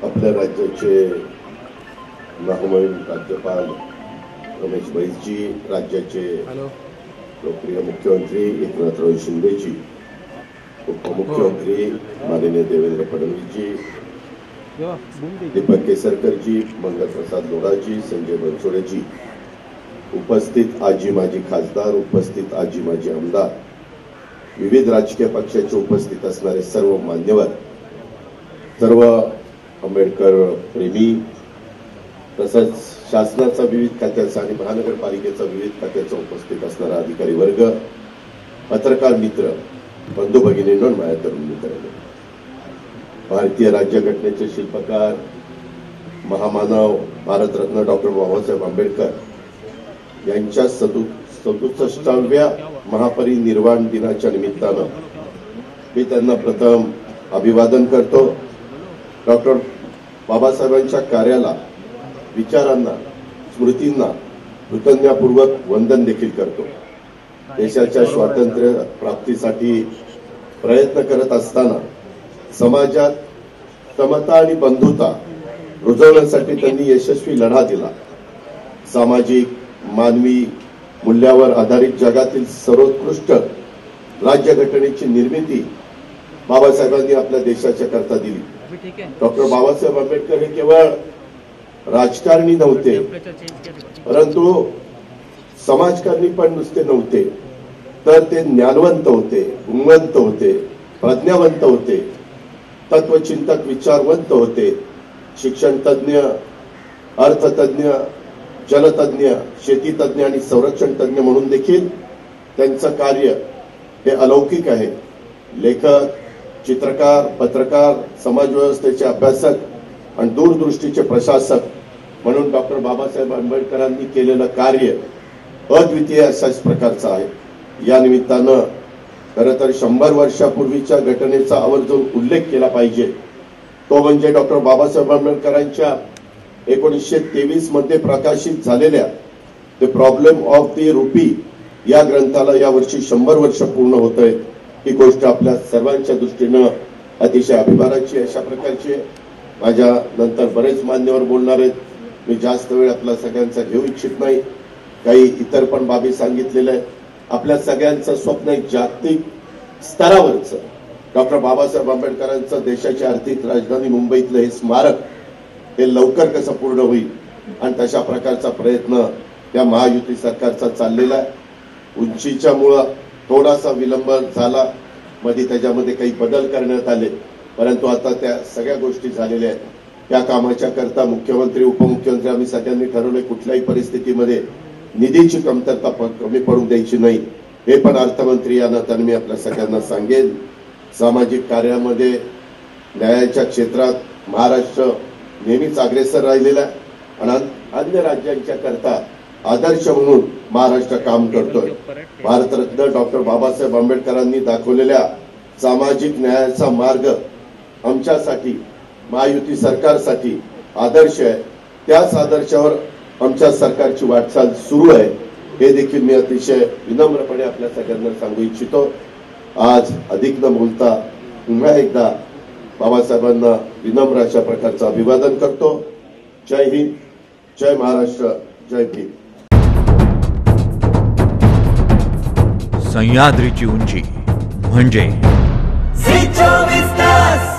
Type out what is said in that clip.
आपल्या राज्याचे महामहिम राज्यपाल रमेश बैसजी, राज्याचे लोकप्रिय मुख्यमंत्री एकनाथराव शिंदेजी, उपमुख्यमंत्री माननीय देवेंद्र फडणवीसजी, दीपक केसरकरजी, मंगलप्रसाद लोढाजी, संजय बनसोडेजी, उपस्थित आजी माजी खासदार, उपस्थित आजी माजी आमदार, विविध राजकीय पक्षाचे उपस्थित असणारे सर्व मान्यवर, सर्व आंबेडकर प्रेमी, तसंच शासनाचा विविध खात्याचा आणि महानगरपालिकेचा विविध खात्याचा उपस्थित असणारा अधिकारी वर्ग, पत्रकार मित्र, बंधू भगिनींनो, माझ्या तरुण मित्रांनो, भारतीय राज्यघटनेचे शिल्पकार, महामानव, भारतरत्न डॉक्टर बाबासाहेब आंबेडकर यांच्या 67व्या महापरिनिर्वाण दिनाच्या निमित्तानं मी त्यांना प्रथम अभिवादन करतो. डॉक्टर बाबासाहेबांच्या कार्याला, विचारांना, स्मृतींना कृतज्ञतापूर्वक वंदन देखील करतो. देशाच्या स्वातंत्र्य प्राप्तीसाठी प्रयत्न करत असताना समाजात समता आणि बंधुता रुजवण्यासाठी त्यांनी यशस्वी लढा दिला. सामाजिक, मानवी मूल्यावर आधारित जगातील सर्वोत्कृष्ट राज्यघटनेची निर्मिती बाबासाहेबांनी आपल्या देशाच्या करता दिली. डॉक्टर बाबासाहेब आंबेडकर हे केवळ राजकारणी नव्हते, परंतु समाजकारणी पण नुसते नव्हते, तर ते ज्ञानवंत होते, गुणवंत होते, प्रज्ञावंत होते, तत्वचिंतक, विचारवंत होते, शिक्षण तज्ञ, अर्थतज्ञ, जलतज्ञ, शेतीतज्ञ आणि संरक्षण तज्ञ म्हणून देखील त्यांचं कार्य हे अलौकिक आहे. लेखक, चित्रकार, पत्रकार, समाजव्यवस्थेचे अभ्यासक आणि दूरदृष्टीचे प्रशासक म्हणून डॉक्टर बाबासाहेब आंबेडकरांनी केलेलं कार्य अद्वितीय अशाच प्रकारचं आहे. या निमित्तानं खरं तर 100 वर्षापूर्वीच्या घटनेचा आवर्जून उल्लेख केला पाहिजे. तो म्हणजे डॉक्टर बाबासाहेब आंबेडकरांच्या 1923 मध्ये प्रकाशित झालेल्या the problem of the rupee या ग्रंथाला यावर्षी 100 वर्ष पूर्ण होत आहेत. ही गोष्ट आपल्या सर्वांच्या दृष्टीनं अतिशय अभिमानाची अशा प्रकारची आहे. माझ्या नंतर बरेच मान्यवर बोलणार आहेत. मी जास्त वेळ आपला सगळ्यांचा घेऊ इच्छित नाही. काही इतर पण बाबी सांगितलेल्या आहेत. आपल्या सगळ्यांचं स्वप्न एक जागतिक स्तरावरचं डॉक्टर बाबासाहेब आंबेडकरांचं देशाची आर्थिक राजधानी मुंबईतलं हे स्मारक हे लवकर कसं पूर्ण होईल आणि तशा प्रकारचा प्रयत्न त्या महायुती सरकारचा चाललेला आहे. उंचीच्या मुळे थोडासा विलंब झाला, मध्ये त्याच्यामध्ये काही बदल करण्यात आले, परंतु आता त्या सगळ्या गोष्टी झालेल्या आहेत. त्या कामाच्या करता मुख्यमंत्री, उपमुख्यमंत्री आम्ही सगळ्यांनी ठरवले कुठल्याही परिस्थितीमध्ये निधीची कमतरता कमी पडू द्यायची नाही. हे पण अर्थमंत्री या नात्याने मी आपल्या सगळ्यांना सांगेन. सामाजिक कार्यामध्ये न्यायाच्या क्षेत्रात महाराष्ट्र नेहमीच अग्रेसर राहिलेला आहे आणि अन्य राज्यांच्या करता आदर्श म्हणून महाराष्ट्र काम करतोय. भारतरत्न डॉक्टर बाबासाहेब आंबेडकरांनी दाखवलेल्या सामाजिक न्यायाचा मार्ग आमच्यासाठी, महायुती सरकारसाठी आदर्श आहे. त्याच आदर्शावर आमच्या सरकारची वाटचाल सुरू आहे. हे देखील मी अतिशय विनम्रपणे आपल्या सगळ्यांना सांगू इच्छितो. आज अधिक न बोलता पुन्हा एकदा बाबासाहेबांना विनम्र अशा प्रकारचं अभिवादन करतो. जय हिंद, जय महाराष्ट्र, जय भीम. सह्याद्रीची उंची म्हणजे झी 24 तास.